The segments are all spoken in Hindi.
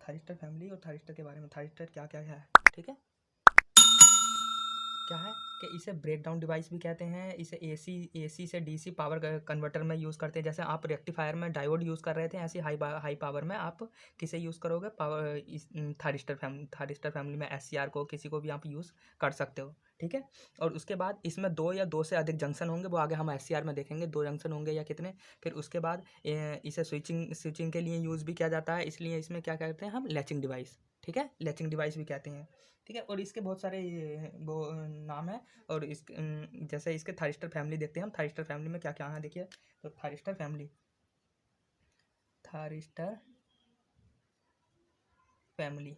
थारिस्टर फैमिली और थारिस्टर के बारे में, थारिस्टर क्या क्या है, ठीक है। क्या है कि इसे ब्रेक डाउन डिवाइस भी कहते हैं, इसे एसी से डीसी पावर कन्वर्टर में यूज़ करते हैं। जैसे आप रेक्टिफायर में डायोड यूज़ कर रहे थे, ऐसे हाई पावर में आप किसे यूज़ करोगे, पावर थारिस्टर फैमिली में एससीआर को, किसी को भी आप यूज़ कर सकते हो, ठीक है। और उसके बाद इसमें 2 या 2 से अधिक जंक्शन होंगे, वो आगे हम एससीआर में देखेंगे 2 जंक्शन होंगे या कितने। फिर उसके बाद इसे स्विचिंग के लिए यूज़ भी किया जाता है, इसलिए इसमें क्या कहते हैं हम, लैचिंग डिवाइस, ठीक है, लैचिंग डिवाइस भी कहते हैं, ठीक है। और इसके बहुत सारे वो नाम है। और इस जैसे इसके थारिस्टर फैमिली देखते हैं हम, थारिस्टर फैमिली में क्या क्या है देखिए। तो थारिस्टर फैमिली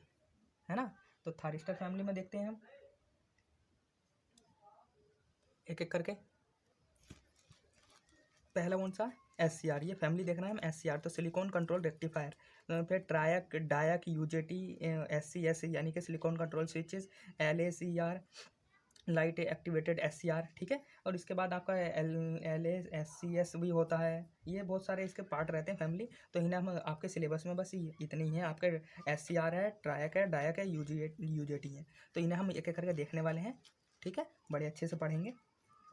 है ना। तो थारिस्टर फैमिली में देखते हैं हम एक एक करके। पहला कौन सा, एससीआर, ये फैमिली देखना है हम, एससीआर। तो सिलिकॉन कंट्रोल रेक्टिफायर, फिर ट्रायक डायक यूजेटी, एससीएस यानी कि silicon control switches, LACR light activated SCR, ठीक है। और इसके बाद आपका एलएससीएस भी होता है। ये बहुत सारे इसके पार्ट रहते हैं फैमिली। तो इन्हें हम आपके सिलेबस में बस इतने ही हैं आपके, एससीआर है, ट्रायक है, डायक है, यूजेटी है। तो इन्हें हम एक एक करके देखने वाले हैं, ठीक है, बड़े अच्छे से पढ़ेंगे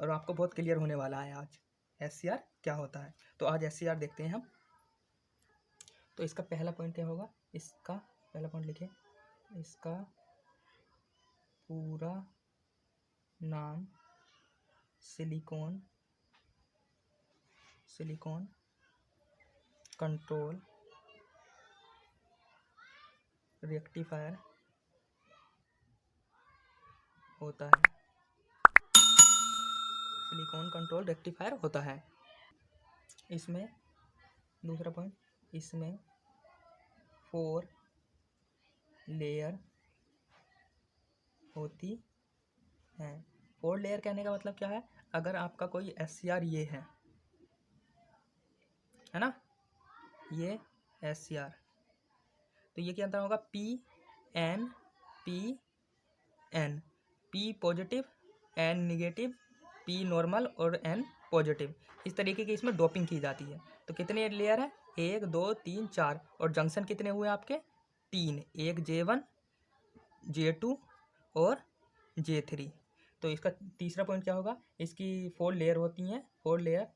और आपको बहुत क्लियर होने वाला है आज एससीआर क्या होता है। तो आज एससीआर देखते हैं हम। तो इसका पहला पॉइंट क्या होगा, इसका पहला पॉइंट लिखिए, इसका पूरा नाम सिलिकॉन कंट्रोल रेक्टिफायर होता है, सिलिकॉन कंट्रोल रेक्टिफायर होता है। इसमें दूसरा पॉइंट, इसमें 4 लेयर होती हैं। 4 लेयर कहने का मतलब क्या है, अगर आपका कोई एससीआर ये है ना, ये एससीआर, तो ये क्या होगा, P N P positive, N negative, P normal और एन पॉजिटिव, इस तरीके की इसमें डोपिंग की जाती है। तो कितने लेयर है, 1 2 3 4, और जंक्शन कितने हुए आपके, 3, एक J1 J2 और J3। तो इसका तीसरा पॉइंट क्या होगा, इसकी 4 लेयर होती हैं, 4 लेयर,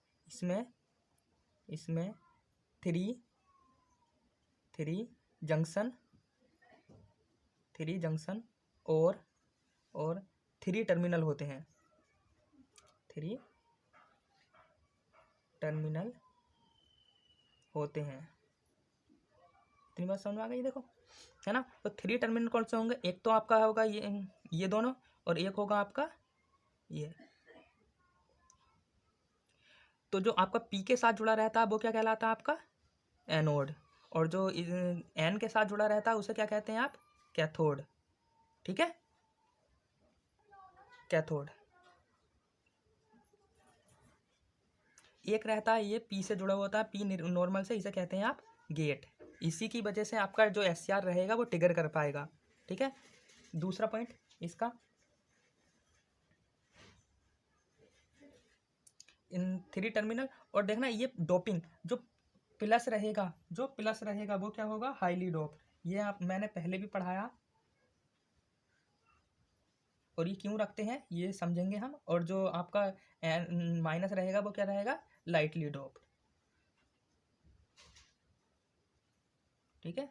इसमें 3 जंक्शन और 3 टर्मिनल होते हैं, 3 टर्मिनल होते हैं। इतनी बात समझ में आ गई, देखो, है ना। तो 3 टर्मिनल कौन से होंगे, एक तो आपका होगा ये दोनों, और एक होगा आपका ये। तो जो आपका पी के साथ जुड़ा रहता है वो क्या कहलाता है आपका, एनोड, और जो एन के साथ जुड़ा रहता है उसे क्या कहते हैं आप, कैथोड, ठीक है, कैथोड। एक रहता है ये पी से जुड़ा होता है, पी नॉर्मल से, इसे कहते हैं आप गेट। इसी की वजह से आपका जो एससीआर रहेगा वो ट्रिगर कर पाएगा, ठीक है। दूसरा पॉइंट इसका, इन 3 टर्मिनल, और देखना ये डोपिंग जो प्लस रहेगा वो क्या होगा, हाईली डोप। ये आप मैंने पहले भी पढ़ाया, और ये क्यों रखते हैं ये समझेंगे हम। और जो आपका माइनस रहेगा वो क्या रहेगा, लाइटली डोप, ठीक है,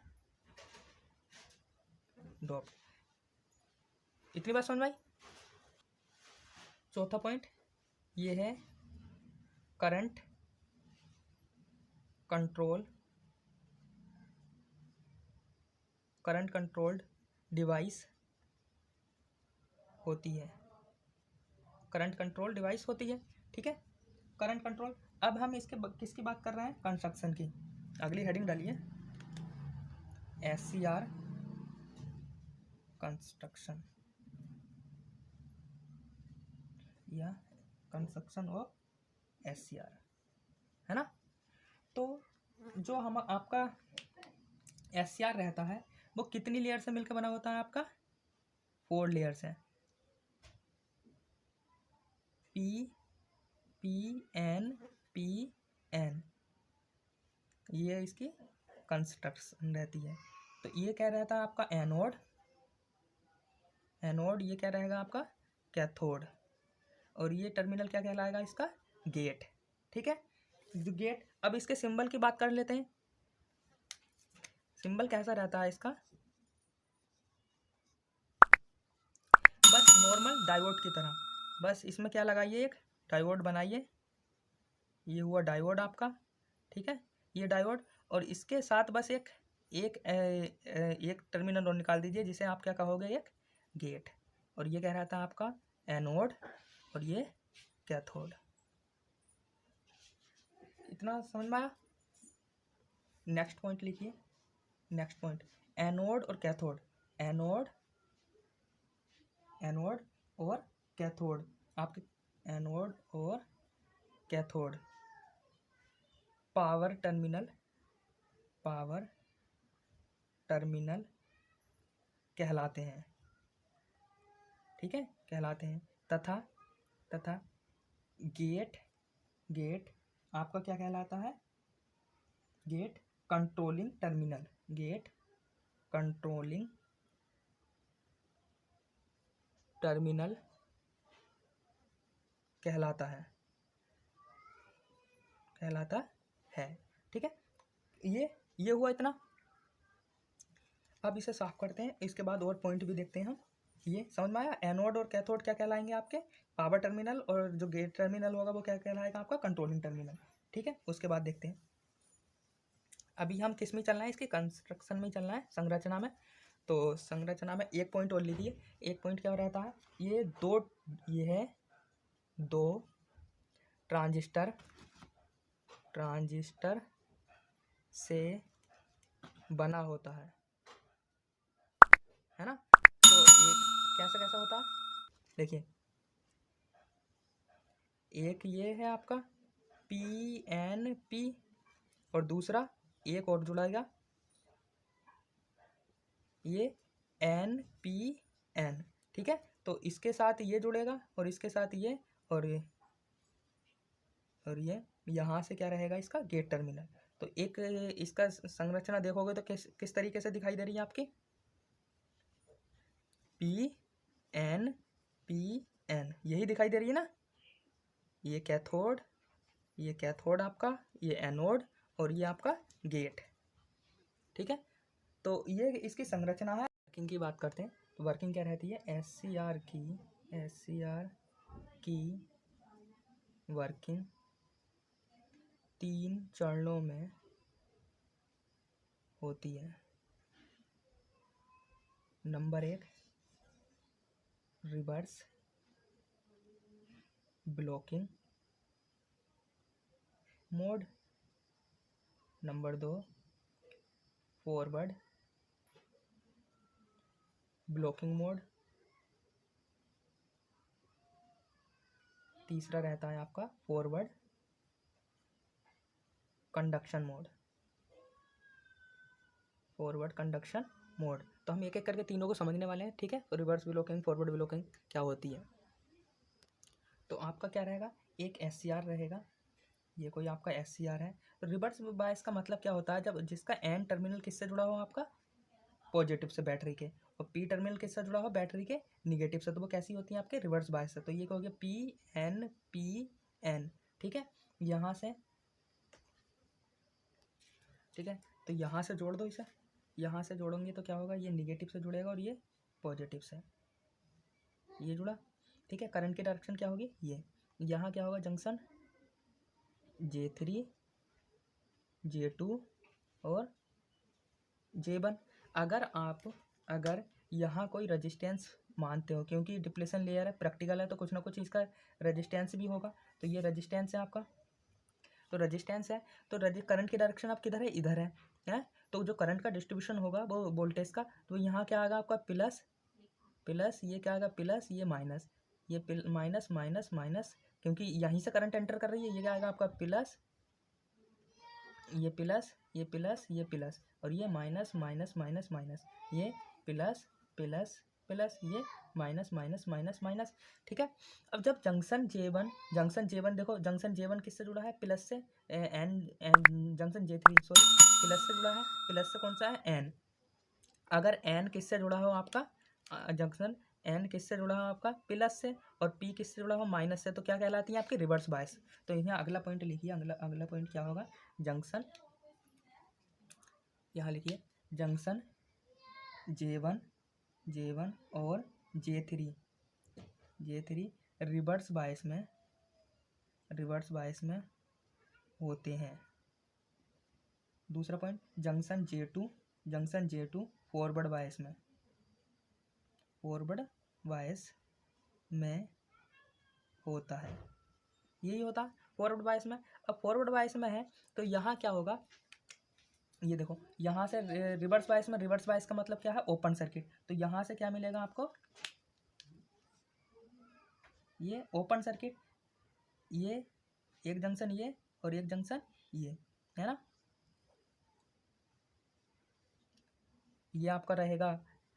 डोप। इतनी बात समझ में आई। चौथा पॉइंट ये है करंट कंट्रोल्ड डिवाइस होती है, करंट कंट्रोल डिवाइस होती है, ठीक है, करंट कंट्रोल। अब हम किसकी बात कर रहे हैं, कंस्ट्रक्शन की। अगली हेडिंग डालिए, एससीआर कंस्ट्रक्शन या कंस्ट्रक्शन ऑफ एससीआर, है ना। तो जो हम आपका एससीआर रहता है वो कितनी लेयर से मिलकर बना होता है आपका, 4 लेयर से, पी एन, ये इसकी कंस्ट्रक्शन रहती है, तो ये क्या रहता है आपका एनोड, एनोड ये क्या रहेगा आपका कैथोड, और ये टर्मिनल क्या कहलाएगा इसका गेट। ठीक है, जो गेट। अब इसके सिंबल की बात कर लेते हैं। सिंबल कैसा रहता है इसका, बस नॉर्मल डायोड की तरह, बस इसमें क्या लगाइए, एक डायोड बनाइए। ये हुआ डायोड आपका। ठीक है, ये डायोड, और इसके साथ बस एक एक एक टर्मिनल और निकाल दीजिए जिसे आप क्या कहोगे, एक गेट। और ये क्या रहता है आपका एनोड, और ये कैथोड। इतना समझ में आया। नेक्स्ट पॉइंट लिखिए। नेक्स्ट पॉइंट, एनोड और कैथोड, एनोड, एनोड और कैथोड, आपके एनोड और cathode power terminal, power terminal कहलाते हैं। ठीक है, कहलाते हैं। तथा तथा गेट, गेट आपका क्या कहलाता है, gate controlling terminal, gate controlling terminal कहलाता है, कहलाता है। ठीक है, ये हुआ इतना। अब इसे साफ करते हैं, इसके बाद और पॉइंट भी देखते हैं हम। ये समझ में आया। एनोड और कैथोड क्या कहलाएंगे आपके पावर टर्मिनल, और जो गेट टर्मिनल होगा वो क्या कहलाएगा आपका कंट्रोलिंग टर्मिनल। ठीक है, उसके बाद देखते हैं। अभी हम किस में चलना है, इसकी कंस्ट्रक्शन में चलना है, संरचना में। तो संरचना में एक पॉइंट और लीजिए। एक पॉइंट क्या रहता है, ये है दो ट्रांजिस्टर, ट्रांजिस्टर से बना होता है ना। तो एक कैसा कैसा होता है, देखिए, एक ये है आपका PNP, और दूसरा एक और जुड़ाएगा, ये NPN। ठीक है, तो इसके साथ ये जुड़ेगा, और इसके साथ ये, और ये यहाँ से क्या रहेगा इसका गेट टर्मिनल। तो एक इसका संरचना देखोगे तो किस किस तरीके से दिखाई दे रही है आपकी, PNPN यही दिखाई दे रही है ना। ये कैथोड आपका, ये एनोड, और ये आपका गेट। ठीक है, तो ये इसकी संरचना है। वर्किंग की बात करते हैं, तो वर्किंग क्या रहती है, SCR की वर्किंग 3 चरणों में होती है। Number 1 reverse blocking mode, number 2 forward blocking mode, तीसरा रहता है आपका forward conduction mode, forward conduction mode. तो हम एक एक करके तीनों को समझने वाले हैं। ठीक है, तो रिवर्स ब्लॉकिंग, फॉरवर्ड ब्लॉकिंग क्या होती है। तो आपका क्या रहेगा, एक SCR रहेगा, ये कोई आपका SCR है। तो रिवर्स बायस का मतलब क्या होता है, जब जिसका एन टर्मिनल किससे जुड़ा हो आपका पॉजिटिव से बैटरी के, और पी टर्मिनल किससे जुड़ा हो बैटरी के निगेटिव से, तो वो कैसी होती है आपके रिवर्स बायस से। तो ये कहोगे PNPN। ठीक है, यहाँ से, ठीक है, तो यहाँ से जोड़ दो इसे, यहाँ से जोड़ोगे तो क्या होगा, ये निगेटिव से जुड़ेगा और ये पॉजिटिव से, ये जुड़ा। ठीक है, करंट की डायरेक्शन क्या होगी, ये यहाँ क्या होगा, जंक्शन J3 J2 और J1। अगर यहाँ कोई रेजिस्टेंस मानते हो, क्योंकि डिप्लेशन लेयर है, प्रैक्टिकल है, तो कुछ ना कुछ इसका रेजिस्टेंस भी होगा। तो ये रेजिस्टेंस है आपका, तो रेजिस्टेंस है, तो करंट की डायरेक्शन आप किधर है, इधर है। तो जो करंट का डिस्ट्रीब्यूशन होगा वो वोल्टेज का, तो यहाँ क्या आएगा आपका प्लस, ये क्या आएगा प्लस, ये माइनस, ये माइनस माइनस माइनस, क्योंकि यहीं से करंट एंटर कर रही है। ये क्या आएगा आपका प्लस, ये प्लस, ये प्लस, ये प्लस, और ये माइनस माइनस माइनस माइनस, ये प्लस प्लस प्लस, ये माइनस माइनस माइनस माइनस। ठीक है, अब जब जंक्शन J1 देखो, जंक्शन J1 किससे जुड़ा है, प्लस से, N junction J3 sorry plus से जुड़ा है, प्लस से कौन सा है, एन। अगर एन किससे जुड़ा हो आपका जंक्शन, एन किससे जुड़ा हो आपका प्लस से, और पी किससे जुड़ा हो माइनस से, तो क्या कहलाती है आपकी रिवर्स बायस। तो यहाँ अगला पॉइंट लिखिए, अगला पॉइंट क्या होगा, जंक्शन, यहाँ लिखिए जंक्शन J1 और J3 रिवर्स बायस में होते हैं। दूसरा point junction J2 forward bias में होता है, यही होता है फॉरवर्ड बायस में। अब फॉरवर्ड बायस में है तो यहाँ क्या होगा, ये देखो यहाँ से रिवर्स बायस का मतलब क्या है, ओपन सर्किट। तो यहाँ से क्या मिलेगा आपको, ये ओपन सर्किट, ये एक जंक्शन ये और एक जंक्शन ये है ना, ये आपका रहेगा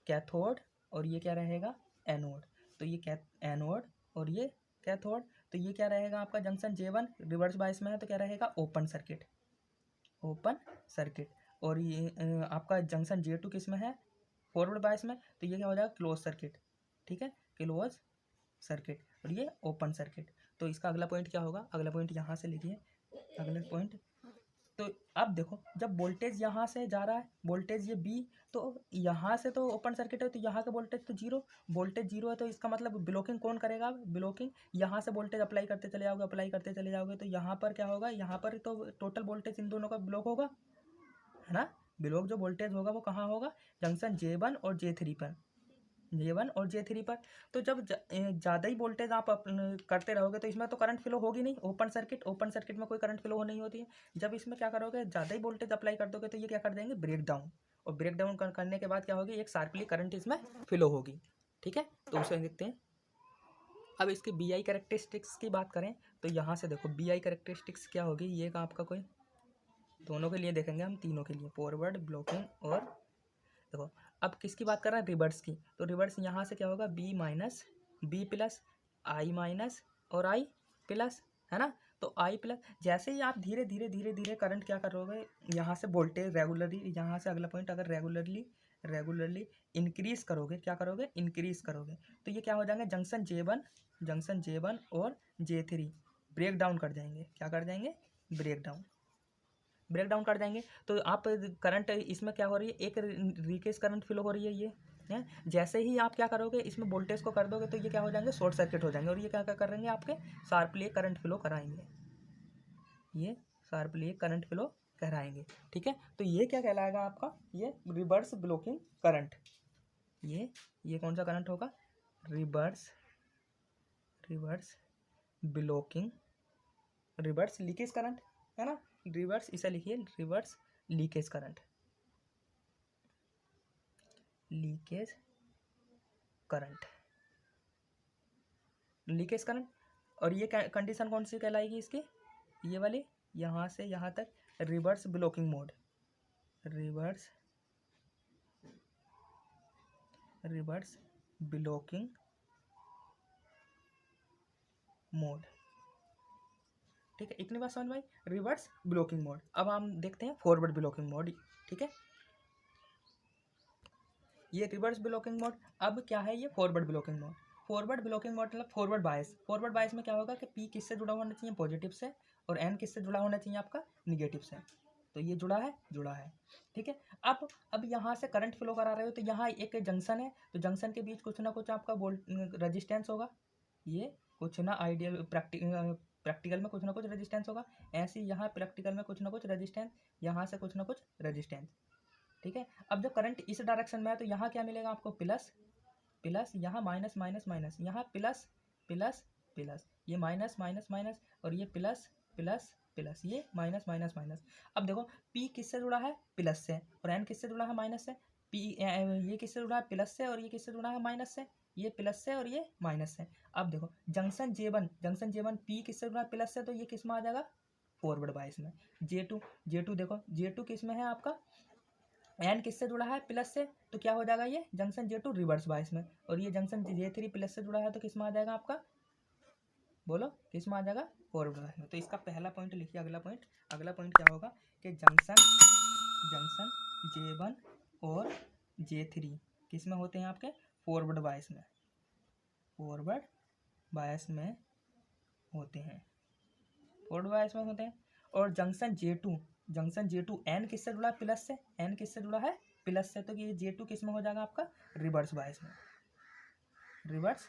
कैथोड और ये क्या रहेगा एनोड। तो ये एनोड और ये कैथोड, तो ये क्या रहेगा आपका जंक्शन J1 रिवर्स बायस में है तो क्या रहेगा ओपन सर्किट। और ये आपका जंक्शन J2 किस में है, फॉरवर्ड बायस में, तो ये क्या हो जाएगा क्लोज सर्किट, ठीक है, क्लोज सर्किट, और ये ओपन सर्किट। तो इसका अगला पॉइंट क्या होगा, अगला पॉइंट यहाँ से लिखिए, अगला पॉइंट। तो अब देखो जब वोल्टेज यहाँ से जा रहा है, वोल्टेज ये बी, तो यहाँ से तो ओपन सर्किट है तो यहाँ का वोल्टेज तो वोल्टेज जीरो है, तो इसका मतलब ब्लॉकिंग कौन करेगा, ब्लॉकिंग यहाँ से वोल्टेज अप्लाई करते चले जाओगे तो यहाँ पर क्या होगा, यहाँ पर तो टोटल वोल्टेज इन दोनों का ब्लॉक होगा, है ना। ब्लॉक जो वोल्टेज होगा वो कहाँ होगा, जंक्शन J1 और J3 पर। तो जब ज़्यादा ही वोल्टेज आप करते रहोगे तो इसमें तो करंट फ्लो होगी नहीं, ओपन सर्किट में कोई करंट फ्लो नहीं होती है। जब इसमें क्या करोगे, ज़्यादा ही वोल्टेज अप्लाई कर दोगे तो ये क्या कर देंगे, ब्रेक डाउन, और ब्रेक डाउन करने के बाद क्या होगी, एक शार्पली करंट इसमें फ्लो होगी, ठीक है। तो उसे देखते हैं। अब इसकी BI कैरेक्टरिस्टिक्स की बात करें तो यहाँ से देखो BI कैरेक्टरिस्टिक्स क्या होगी, ये का आपका कोई, दोनों के लिए देखेंगे हम, तीनों के लिए, फॉरवर्ड, ब्लॉकिंग और देखो। अब किसकी बात कर रहे हैं, रिवर्स की। तो रिवर्स यहाँ से क्या होगा, B minus B plus I minus और I प्लस, है ना। तो I प्लस, जैसे ही आप धीरे धीरे करंट क्या करोगे, यहाँ से वोल्टेज रेगुलरली, यहाँ से अगला पॉइंट, अगर रेगुलरली इंक्रीज करोगे, क्या करोगे, इंक्रीज करोगे, तो ये क्या हो जाएंगे, जंक्शन J1 और J3 ब्रेक डाउन कर जाएंगे, क्या कर जाएंगे, ब्रेक डाउन कर देंगे। तो आप करंट इसमें क्या हो रही है, एक लीकेज करंट फ्लो हो रही है, ये है। जैसे ही आप क्या करोगे, इसमें वोल्टेज को कर दोगे तो ये क्या हो जाएंगे, शॉर्ट सर्किट हो जाएंगे, और ये क्या क्या करेंगे, आपके शार्पली करंट फ्लो कराएंगे, ये शार्पली करंट फ्लो कराएंगे, ठीक है। तो ये क्या कहलाएगा आपका, ये रिवर्स ब्लॉकिंग करंट, ये कौन सा करंट होगा, reverse blocking, reverse leakage current, है ना। रिवर्स, इसे लिखिए रिवर्स लीकेज करंट, और ये कंडीशन कौन सी कहलाएगी इसकी, ये वाली, यहाँ से यहाँ तक reverse blocking mode, reverse blocking mode, ठीक है। इतनी बात समझ में आई, रिवर्स ब्लॉकिंग मोड। अब हम देखते हैं फॉरवर्ड ब्लॉकिंग मोड, ठीक है। ये रिवर्स ब्लॉकिंग मोड, अब क्या है ये forward blocking mode. Forward blocking mode मतलब फॉरवर्ड बायस में क्या होगा कि P किससे जुड़ा होना चाहिए, पॉजिटिव से, और N किससे जुड़ा होना चाहिए, आपका निगेटिव से। तो ये जुड़ा है, ठीक है। अब यहाँ से करंट फ्लो करा रहे हो तो यहाँ एक जंक्शन है, तो जंक्शन के बीच कुछ ना कुछ आपका रजिस्टेंस होगा, ये कुछ ना आइडियल प्रैक्टिकल में कुछ ना कुछ रेजिस्टेंस होगा, ऐसे ही यहाँ प्रैक्टिकल में कुछ ना कुछ रेजिस्टेंस, यहाँ से कुछ ना कुछ रेजिस्टेंस, ठीक है। अब जब करंट इस डायरेक्शन में है तो यहाँ क्या मिलेगा आपको, प्लस, यहाँ माइनस, यहाँ प्लस, ये माइनस, और ये प्लस, ये माइनस। अब देखो P किससे जुड़ा है, प्लस से, और N किससे जुड़ा है, माइनस से। ये किससे जुड़ा है, प्लस से, और ये किससे जुड़ा है, माइनस से। ये प्लस से और ये माइनस से। अब देखो जंक्शन J1 P किससे जुड़ा है, प्लस से, तो ये किस में आ जाएगा, फॉरवर्ड बायस में। J2 देखो, J2 किस में है आपका, N किससे जुड़ा है, प्लस से, तो क्या हो जाएगा, ये जंक्शन J2 रिवर्स बायस में, और ये जंक्शन J3 प्लस से जुड़ा है तो किस में आ जाएगा आपका, बोलो किस में आ जाएगा, फॉरवर्ड बायस में। तो इसका पहला पॉइंट लिखिए, अगला पॉइंट क्या होगा कि जंक्शन J1 और J3 किस में होते हैं आपके, फॉरवर्ड बायस में, फॉरवर्ड बायस में होते हैं, फॉरवर्ड बायस में होते हैं। और जंक्शन J2 N किससे जुड़ा है, प्लस से, N किससे जुड़ा है, प्लस से, तो ये J2 किस में हो जाएगा आपका, रिवर्स बायस में, रिवर्स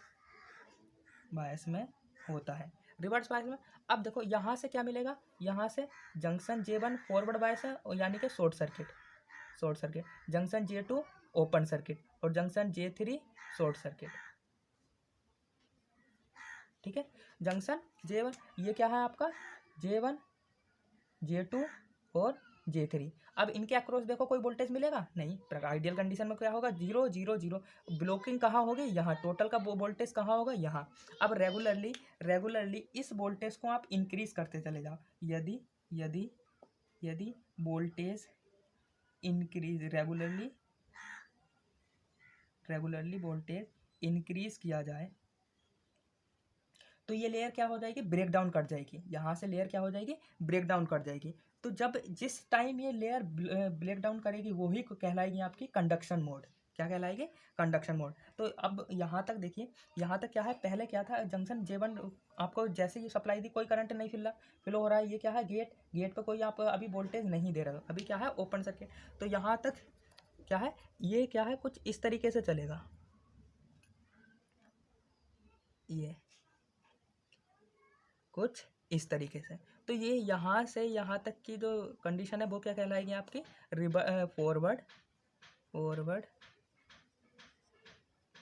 बायस में होता है, रिवर्स बायस में। अब देखो यहाँ से क्या मिलेगा, यहाँ से जंक्शन J1 फॉरवर्ड बायस है, और यानी कि short circuit, junction J2 open circuit, और जंक्शन J3 शॉर्ट सर्किट, ठीक है। जंक्शन J1 ये क्या है आपका, J1 J2 और J3। अब इनके अक्रॉस देखो कोई वोल्टेज मिलेगा नहीं, आइडियल कंडीशन में क्या होगा, 0 0 0। ब्लॉकिंग कहाँ होगी, यहाँ, टोटल का वोल्टेज कहाँ होगा, यहाँ। अब रेगुलरली इस वोल्टेज को आप इंक्रीज करते चले जाओ, यदि voltage increase, regularly voltage increase किया जाए, तो ये लेयर क्या हो जाएगी, ब्रेक डाउन कर जाएगी, यहाँ से लेयर क्या हो जाएगी, ब्रेक डाउन कर जाएगी। तो जब जिस टाइम ये लेयर ब्रेक डाउन करेगी वही कहलाएगी आपकी कंडक्शन मोड। क्या कहलाएगी, कंडक्शन मोड। तो अब यहाँ तक देखिए, यहाँ तक क्या है, पहले क्या था, जंक्शन J1 आपको जैसे ही सप्लाई दी कोई करंट नहीं फ्लो हो रहा है, ये क्या है, गेट पे कोई आप अभी वोल्टेज नहीं दे रहे हो, अभी क्या है, ओपन सर्किट। तो यहाँ तक क्या है, ये क्या है, कुछ इस तरीके से चलेगा, ये कुछ इस तरीके से। तो ये यहाँ से यहाँ तक की जो कंडीशन है वो क्या कहलाएगी आपकी, forward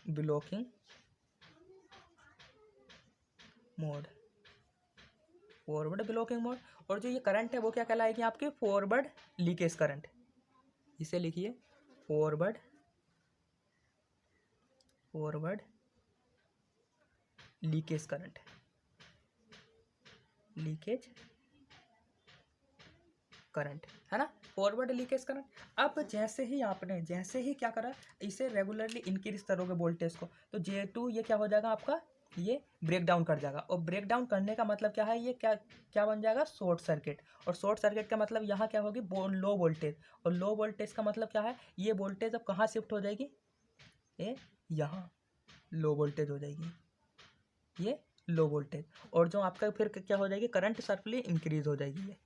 blocking mode, forward blocking mode. और जो ये करंट है वो क्या कहलाएगी आपकी, फॉरवर्ड लीकेज करंट। इसे लिखिए, forward leakage current, leakage current है ना, फॉरवर्ड लीकेज करंट। अब जैसे ही क्या करा, इसे रेगुलरली इंक्रीज करोगे वोल्टेज को, तो J2 ये क्या हो जाएगा आपका, ये ब्रेक डाउन कर जाएगा। और ब्रेक डाउन करने का मतलब क्या है, ये क्या बन जाएगा, शॉर्ट सर्किट। और शॉर्ट सर्किट का मतलब यहाँ क्या होगी, लो वोल्टेज। और लो वोल्टेज का मतलब क्या है, ये वोल्टेज अब कहाँ शिफ्ट हो जाएगी, ये यहाँ लो वोल्टेज हो जाएगी, ये लो वोल्टेज। और जो आपका फिर क्या हो जाएगी, करंट सर्कली इंक्रीज हो जाएगी ये,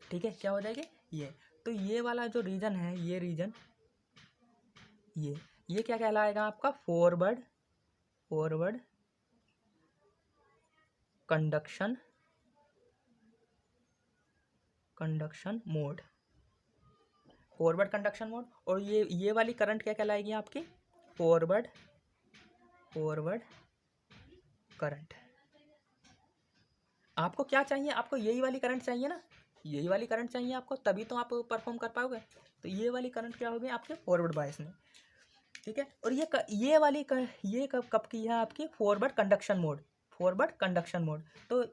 ठीक है, क्या हो जाएगी ये। तो ये वाला जो रीजन है, ये रीजन, ये क्या कहलाएगा आपका, forward conduction mode, forward conduction mode. और ये वाली करंट क्या कहलाएगी आपकी, फॉरवर्ड करंट। आपको क्या चाहिए, आपको यही वाली करंट चाहिए ना, यही वाली करंट चाहिए आपको, तभी तो आप परफॉर्म कर पाओगे। तो ये वाली करंट क्या होगी आपके फॉरवर्ड बायस में, ठीक है। और ये कब की है आपकी, फॉरवर्ड कंडक्शन मोड। तो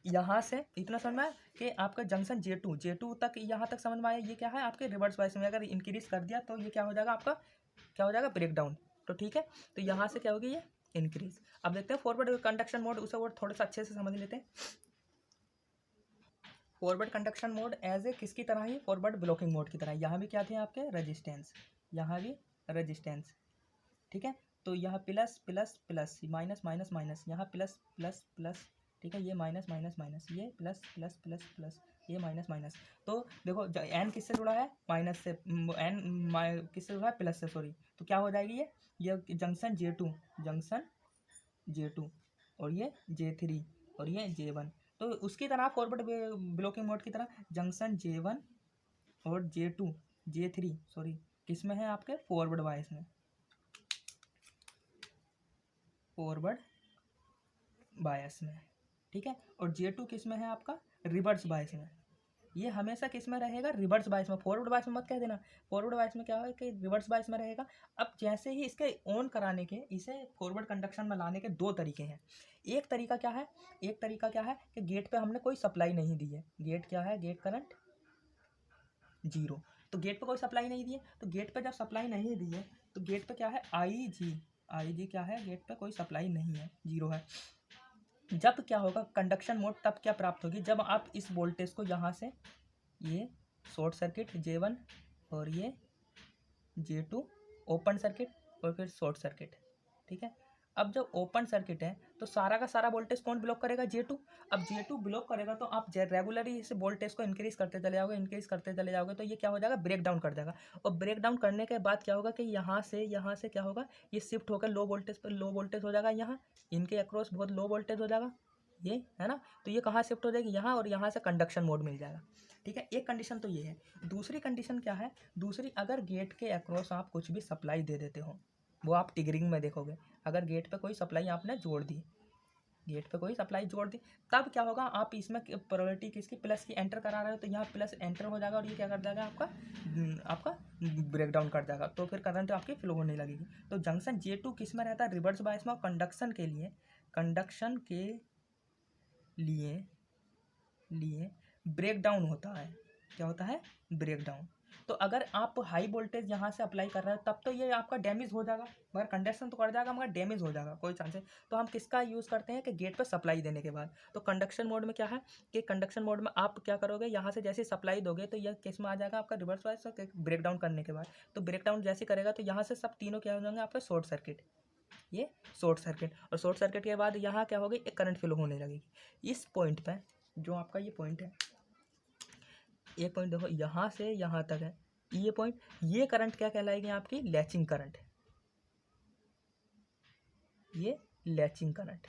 यहाँ से इतना समझ में आया कि आपका जंक्शन J2 तक, यहाँ तक समझ में आया, ये क्या है आपके रिवर्स बायस में, अगर इंक्रीज कर दिया तो ये क्या हो जाएगा आपका, क्या हो जाएगा, ब्रेक डाउन। तो ठीक है, तो यहाँ से क्या होगी, ये इंक्रीज। अब देखते हैं फॉरवर्ड कंडक्शन मोड, उसे और थोड़ा सा अच्छे से समझ लेते हैं। Forward conduction mode as a किसकी तरह ही, फॉरवर्ड ब्लॉकिंग मोड की तरह। यहाँ भी क्या थे आपके, रेजिस्टेंस, यहाँ भी रेजिस्टेंस, ठीक है। तो यहाँ plus plus plus, minus minus minus, यहाँ प्लस प्लस प्लस, ठीक है, ये माइनस माइनस माइनस, ये प्लस प्लस प्लस प्लस, ये माइनस माइनस। तो देखो एन किससे जुड़ा है, माइनस से, एन किससे जुड़ा है, प्लस से, सॉरी। तो क्या हो जाएगी ये जंक्शन J2 और ये J3 और ये J1। तो उसकी तरह फॉरवर्ड ब्लॉकिंग मोड की तरह जंक्शन J1 और J3 सॉरी किस में है आपके, फॉरवर्ड बायस में, फॉरवर्ड बायस में, ठीक है। और J2 किस में है आपका, रिवर्स बायस में। ये हमेशा किस में रहेगा, रिवर्स बायस में। फॉरवर्ड बायस में मत कह देना, फॉरवर्ड बायस में क्या है कि रिवर्स बायस में रहेगा। अब जैसे ही इसके ऑन कराने के, इसे फॉरवर्ड कंडक्शन में लाने के दो तरीके हैं। एक तरीका क्या है कि गेट पे हमने कोई सप्लाई नहीं दी है, गेट क्या है, गेट करंट 0। तो गेट पे कोई सप्लाई नहीं दी है, तो गेट पे जब सप्लाई नहीं दी है तो गेट पे क्या है, IG क्या है, गेट पे कोई सप्लाई नहीं है, 0 है। जब क्या होगा कंडक्शन मोड, तब क्या प्राप्त होगी, जब आप इस वोल्टेज को यहाँ से, ये शॉर्ट सर्किट J1 और ये J2 ओपन सर्किट और फिर शॉर्ट सर्किट, ठीक है। अब जब ओपन सर्किट है तो सारा का सारा वोल्टेज कौन ब्लॉक करेगा? J2। अब J2 ब्लॉक करेगा तो आप रेगुलरली इस वोल्टेज को इंक्रीज करते चले जाओगे, इंक्रीज करते चले जाओगे, तो ये क्या हो जाएगा? ब्रेक डाउन कर देगा। और ब्रेक डाउन करने के बाद क्या होगा कि यहाँ से क्या होगा, ये शिफ्ट होकर लो वोल्टेज पर लो वोल्टेज हो जाएगा, यहाँ इनके अक्रॉस बहुत लो वोल्टेज हो जाएगा, ये है ना। तो ये कहाँ शिफ्ट हो जाएगी? यहाँ, और यहाँ से कंडक्शन मोड मिल जाएगा, ठीक है। एक कंडीशन तो ये है। दूसरी कंडीशन क्या है? दूसरी, अगर गेट के अक्रॉस आप कुछ भी सप्लाई दे देते हो, वो आप टिगरिंग में देखोगे, अगर गेट पे कोई सप्लाई आपने जोड़ दी, गेट पे कोई सप्लाई जोड़ दी, तब क्या होगा? आप इसमें प्रायोरिटी किसकी? प्लस की एंटर करा रहे हो, तो यहाँ प्लस एंटर हो जाएगा और ये क्या कर देगा? आपका ब्रेक डाउन कर देगा, तो फिर करंट आपकी फ्लो होने लगेगी। तो जंक्शन J2 किस में रहता है? रिवर्स बायस में। और कंडक्शन के लिए ब्रेक डाउन होता है। क्या होता है? Break down. तो अगर आप हाई वोल्टेज यहाँ से अप्लाई कर रहे हो तब तो ये आपका डैमेज हो जाएगा, मगर कंडक्शन तो कर जाएगा मगर डैमेज हो जाएगा, कोई चांस है। तो हम किसका यूज़ करते हैं कि गेट पर सप्लाई देने के बाद। तो कंडक्शन मोड में क्या है कि कंडक्शन मोड में आप क्या करोगे? यहाँ से जैसे सप्लाई दोगे तो यह किस में आ जाएगा? आपका रिवर्स वाइज ब्रेक डाउन करने के बाद। तो ब्रेक डाउन जैसे करेगा तो यहाँ से सब तीनों क्या हो जाएंगे? आपका शॉर्ट सर्किट, ये शॉर्ट सर्किट। और शॉर्ट सर्किट के बाद यहाँ क्या होगी? एक करंट फ्लो होने लगेगी। इस पॉइंट पर जो आपका ये पॉइंट है, एक पॉइंट देखो यहाँ से यहाँ तक है ये पॉइंट, ये करंट क्या कहलाएगी? आपकी लैचिंग करंट। ये latching current,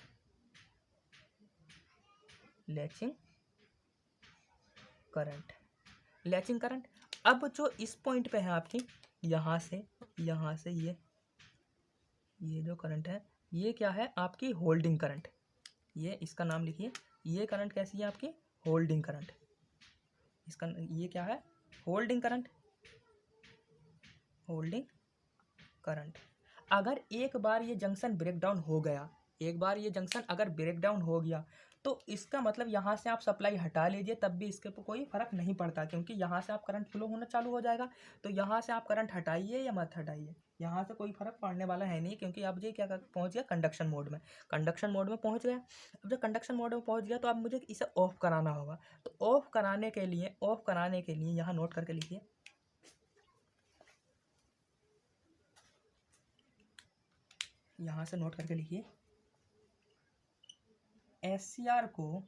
latching current, latching current. अब जो इस पॉइंट पे है आपकी, यहाँ से ये जो करंट है, ये क्या है? आपकी होल्डिंग करंट। ये इसका नाम लिखिए। ये करंट कैसी है? आपकी होल्डिंग करंट। इसका ये क्या है? Holding current, holding current. अगर एक बार ये जंक्शन ब्रेक डाउन हो गया, एक बार ये जंक्शन अगर ब्रेक डाउन हो गया तो इसका मतलब यहाँ से आप सप्लाई हटा लीजिए तब भी इसके ऊपर कोई फ़र्क नहीं पड़ता, क्योंकि यहाँ से आप करंट फ्लो होना चालू हो जाएगा। तो यहाँ से आप करंट हटाइए या मत हटाइए, यहाँ से कोई फ़र्क पड़ने वाला है नहीं, क्योंकि अब ये क्या पहुँच गया? कंडक्शन मोड में। कंडक्शन मोड में पहुँच गया। अब जब कंडक्शन मोड में पहुँच गया तो अब मुझे इसे ऑफ कराना होगा। तो ऑफ कराने के लिए यहाँ नोट करके लिखिए, यहाँ से नोट करके लिखिए, SCR को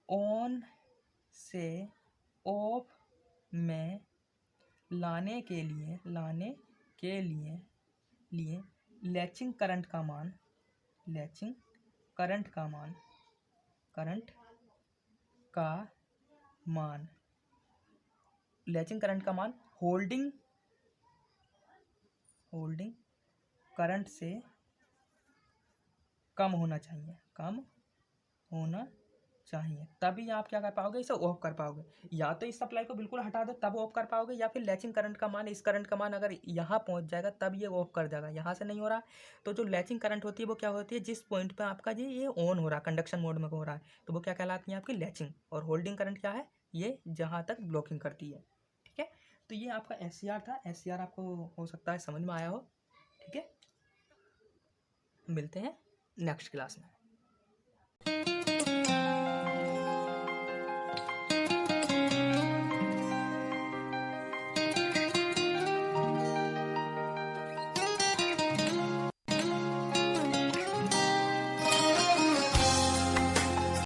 ऑन से ऑफ में लाने के लिए लैचिंग करंट का मान होल्डिंग करंट से कम होना चाहिए, तभी आप क्या कर पाओगे? इसे ऑफ कर पाओगे। या तो इस सप्लाई को बिल्कुल हटा दो तब ऑफ कर पाओगे, या फिर लैचिंग करंट का मान, इस करंट का मान अगर यहाँ पहुँच जाएगा तब ये ऑफ कर देगा। यहाँ से नहीं हो रहा, तो जो लैचिंग करंट होती है वो क्या होती है? जिस पॉइंट पे आपका ये ऑन हो रहा है, कंडक्शन मोड में हो रहा है, तो वो क्या कहलाती है? आपकी लैचिंग। और होल्डिंग करंट क्या है? ये जहाँ तक ब्लॉकिंग करती है, ठीक है। तो ये आपका SCR था। SCR आपको हो सकता है समझ में आया हो, ठीक है। मिलते हैं नेक्स्ट क्लास में।